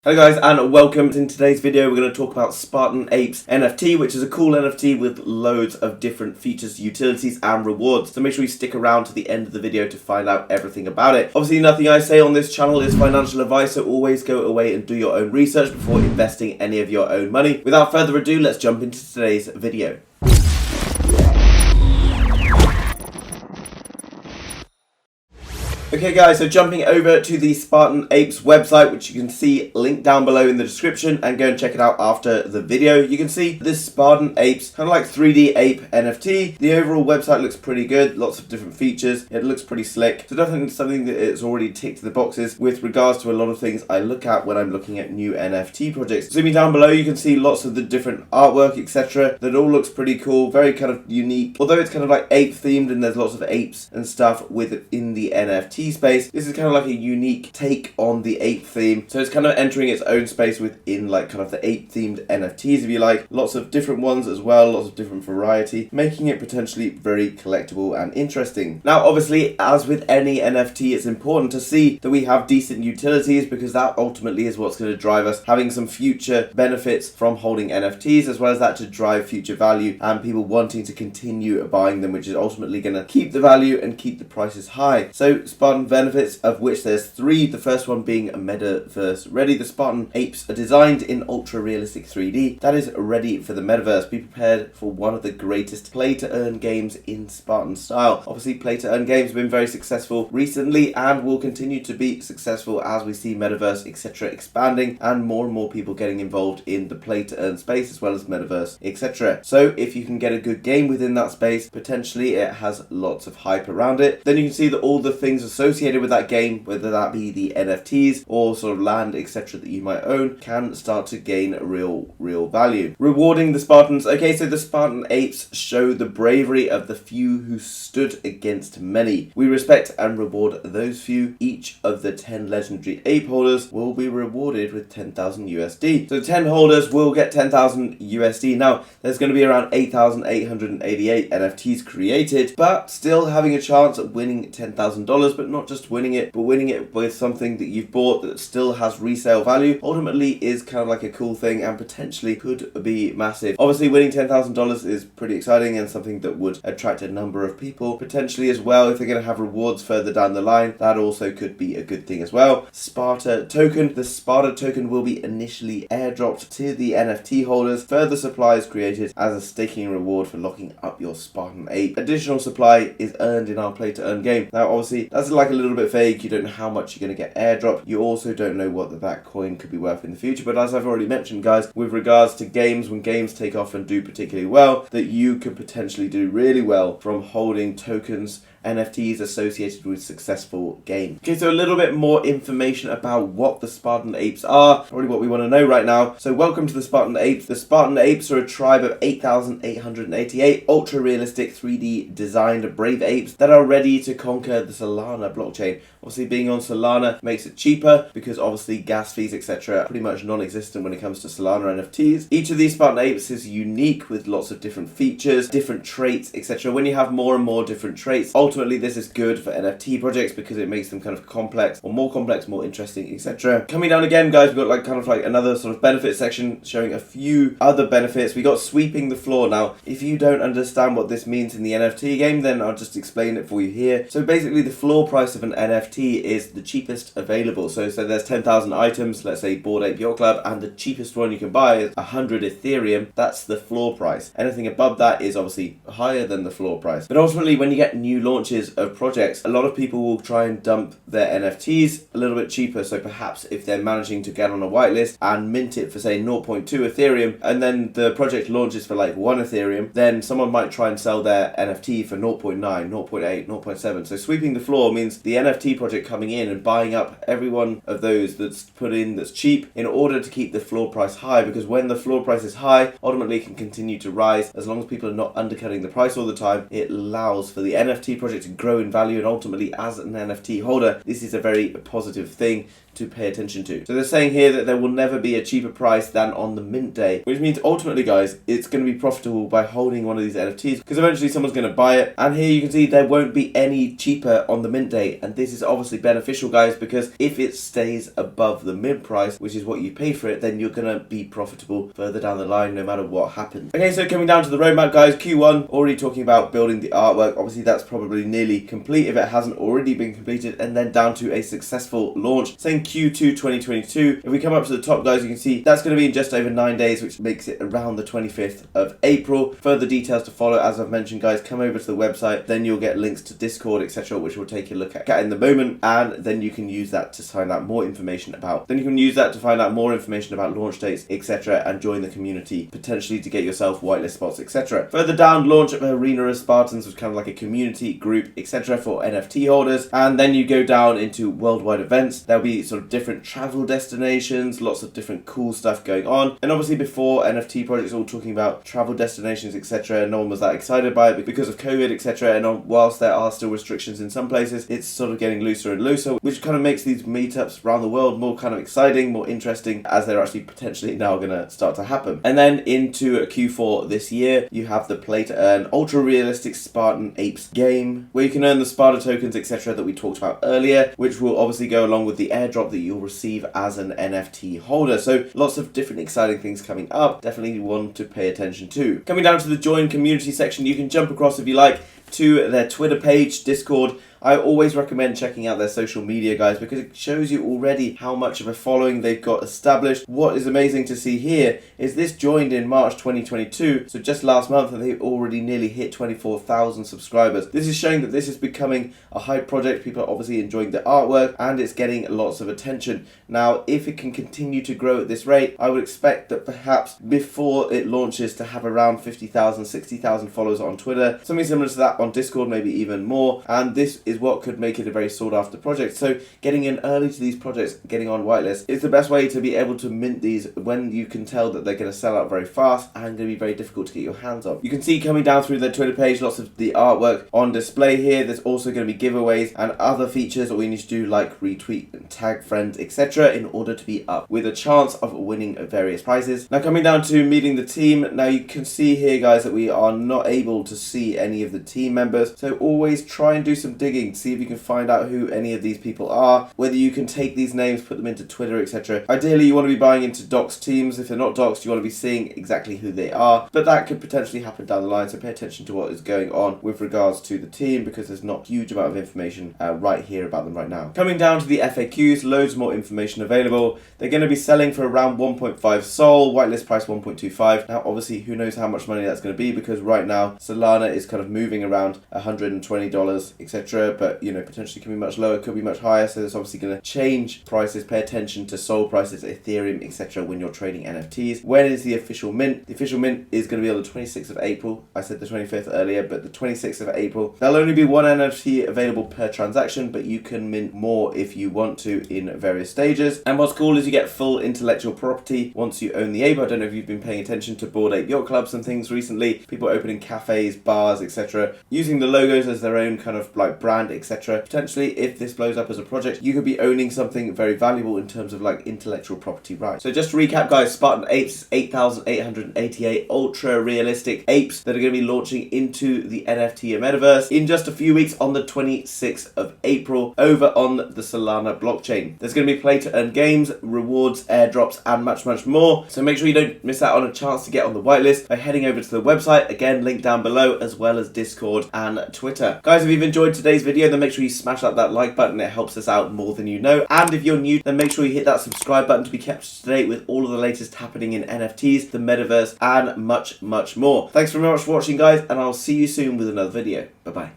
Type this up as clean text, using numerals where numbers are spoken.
Hello guys and welcome. In today's video we're going to talk about Spartan Apes NFT, which is a cool NFT with loads of different features, utilities and rewards. So make sure you stick around to the end of the video to find out everything about it. Obviously nothing I say on this channel is financial advice, so always go away and do your own research before investing any of your own money. Without further ado, let's jump into today's video. Okay guys, so jumping over to the Spartan Apes website, which you can see linked down below in the description, and go and check it out after the video. You can see this Spartan Apes, kind of like 3D ape NFT. The overall website looks pretty good, lots of different features. It looks pretty slick. So definitely something that it's already ticked the boxes with regards to a lot of things I look at when I'm looking at new NFT projects. Zooming down below, you can see lots of the different artwork, etc. That all looks pretty cool, very kind of unique. Although it's kind of like ape themed and there's lots of apes and stuff within the NFT space, this is kind of like a unique take on the ape theme, so it's kind of entering its own space within like kind of the ape themed NFTs, if you like. Lots of different ones as well, lots of different variety, making it potentially very collectible and interesting. Now obviously, as with any NFT, it's important to see that we have decent utilities, because that ultimately is what's going to drive us having some future benefits from holding NFTs, as well as that to drive future value and people wanting to continue buying them, which is ultimately going to keep the value and keep the prices high. So Spartan benefits, of which there's three. The first one being a metaverse ready. The Spartan Apes are designed in ultra realistic 3D that is ready for the metaverse. Be prepared for one of the greatest play to earn games in Spartan style. Obviously play to earn games have been very successful recently and will continue to be successful as we see metaverse etc expanding and more people getting involved in the play to earn space, as well as metaverse etc. So if you can get a good game within that space, potentially it has lots of hype around it. Then you can see that all the things associated with that game, whether that be the NFTs or sort of land etc that you might own, can start to gain real value. Rewarding the Spartans. Okay, so the Spartan Apes show the bravery of the few who stood against many. We respect and reward those few. Each of the 10 legendary ape holders will be rewarded with 10,000 USD. So 10 holders will get 10,000 USD. Now there's going to be around 8,888 NFTs created, but still having a chance at winning $10,000, but not just winning it, but winning it with something that you've bought that still has resale value, ultimately is kind of like a cool thing and potentially could be massive. Obviously winning $10,000 is pretty exciting and something that would attract a number of people potentially as well. If they're going to have rewards further down the line, that also could be a good thing as well. Sparta token. The Sparta token will be initially airdropped to the NFT holders. Further supply is created as a staking reward for locking up your Spartan Ape. Additional supply is earned in our play to earn game. Now obviously that's like a little bit vague. You don't know how much you're going to get airdrop. You also don't know what that coin could be worth in the future. But as I've already mentioned guys, with regards to games, when games take off and do particularly well, that you could potentially do really well from holding tokens, NFTs associated with successful games. Okay, so a little bit more information about what the Spartan Apes are, probably what we want to know right now. So welcome to the Spartan Apes. The Spartan Apes are a tribe of 8,888 ultra-realistic 3D designed brave apes that are ready to conquer the Solana blockchain. Obviously being on Solana makes it cheaper because obviously gas fees etc are pretty much non-existent when it comes to Solana NFTs. Each of these Spartan Apes is unique with lots of different features, different traits etc. When you have more and more different traits, ultimately this is good for NFT projects because it makes them kind of complex, more interesting etc. Coming down again guys, we've got like kind of like another sort of benefit section showing a few other benefits. We got sweeping the floor. Now if you don't understand what this means in the NFT game, then I'll just explain it for you here. So basically the floor price of an NFT is the cheapest available. So there's 10,000 items, let's say Bored Ape Yacht Club, and the cheapest one you can buy is 100 Ethereum. That's the floor price. Anything above that is obviously higher than the floor price. But ultimately when you get new launches of projects, a lot of people will try and dump their NFTs a little bit cheaper. So perhaps if they're managing to get on a whitelist and mint it for say 0.2 Ethereum, and then the project launches for like 1 Ethereum, then someone might try and sell their NFT for 0.9, 0.8, 0.7. So sweeping the floor means the NFT project coming in and buying up every one of those that's put in that's cheap in order to keep the floor price high, because when the floor price is high, ultimately it can continue to rise as long as people are not undercutting the price all the time. It allows for the NFT project project to grow in value, and ultimately as an NFT holder, this is a very positive thing to pay attention to. So they're saying here that there will never be a cheaper price than on the mint day, which means ultimately, guys, it's going to be profitable by holding one of these NFTs, because eventually someone's going to buy it. And here you can see there won't be any cheaper on the mint day, and this is obviously beneficial, guys, because if it stays above the mint price, which is what you pay for it, then you're going to be profitable further down the line no matter what happens. Okay, so coming down to the roadmap, guys, Q1, already talking about building the artwork. Obviously that's probably nearly complete if it hasn't already been completed, and then down to a successful launch, saying Q2 2022. If we come up to the top, guys, you can see that's going to be in just over 9 days, which makes it around the 25th of April. Further details to follow. As I've mentioned, guys, come over to the website, then you'll get links to Discord, etc., which we'll take a look at in the moment, and then you can use that to find out more information about launch dates, etc., and join the community, potentially to get yourself whitelist spots, etc. Further down, launch of Arena of Spartans, which is kind of like a community group, etc., for NFT holders. And then you go down into worldwide events. There'll be sort of different travel destinations, lots of different cool stuff going on. And obviously before, NFT projects all talking about travel destinations, etc., no one was that excited by it because of COVID, etc. And whilst there are still restrictions in some places, it's sort of getting looser and looser, which kind of makes these meetups around the world more kind of exciting, more interesting, as they're actually potentially now going to start to happen. And then into Q4 this year, you have the play to earn ultra realistic Spartan Apes game, where you can earn the Sparta tokens, etc., that we talked about earlier, which will obviously go along with the airdrop that you'll receive as an NFT holder. So lots of different exciting things coming up. Definitely one to pay attention to. Coming down to the join community section, you can jump across if you like to their Twitter page, Discord. I always recommend checking out their social media, guys, because it shows you already how much of a following they've got established. What is amazing to see here is this joined in March 2022, so just last month, and they've already nearly hit 24,000 subscribers. This is showing that this is becoming a hype project. People are obviously enjoying the artwork, and it's getting lots of attention. Now, if it can continue to grow at this rate, I would expect that perhaps before it launches to have around 50,000, 60,000 followers on Twitter, something similar to that on Discord, maybe even more, and this is what could make it a very sought after project. So getting in early to these projects, getting on whitelist, is the best way to be able to mint these when you can tell that they're going to sell out very fast and going to be very difficult to get your hands on. You can see coming down through their Twitter page, lots of the artwork on display here. There's also going to be giveaways and other features, all you need to do, like retweet and tag friends, etc., in order to be up with a chance of winning various prizes. Now coming down to meeting the team, now you can see here, guys, that we are not able to see any of the team members, so always try and do some digging, see if you can find out who any of these people are, whether you can take these names, put them into Twitter, etc. Ideally, you want to be buying into doxed teams. If they're not doxed, you want to be seeing exactly who they are, but that could potentially happen down the line, so pay attention to what is going on with regards to the team, because there's not a huge amount of information right here about them right now. Coming down to the FAQs, loads more information available. They're going to be selling for around 1.5 Sol, whitelist price 1.25. Now obviously who knows how much money that's going to be, because right now Solana is kind of moving around $120, etc., but you know, potentially can be much lower, could be much higher, so it's obviously going to change prices. Pay attention to Sol prices, Ethereum, etc. when you're trading NFTs. When is the official mint? The official mint is going to be on the 26th of April. I said the 25th earlier, but the 26th of April. There'll only be one NFT available per transaction, but you can mint more if you want to in various stages. And what's cool is you get full intellectual property once you own the ape. I don't know if you've been paying attention to Bored Ape Yacht Clubs and things recently. People opening cafes, bars, etc., using the logos as their own kind of like brand, etc. Potentially, if this blows up as a project, you could be owning something very valuable in terms of like intellectual property rights. So just to recap, guys, Spartan Apes, 8,888 ultra realistic apes that are going to be launching into the NFT metaverse in just a few weeks on the 26th of April over on the Solana blockchain. There's going to be play to earn games, rewards, airdrops, and much, much more. So make sure you don't miss out on a chance to get on the whitelist by heading over to the website, again, link down below, as well as Discord and Twitter. Guys, if you've enjoyed today's video, then make sure you smash up that like button. It helps us out more than you know. And if you're new, then make sure you hit that subscribe button to be kept up to date with all of the latest happening in NFTs, the metaverse, and much, much more. Thanks very much for watching, guys, and I'll see you soon with another video. Bye-bye.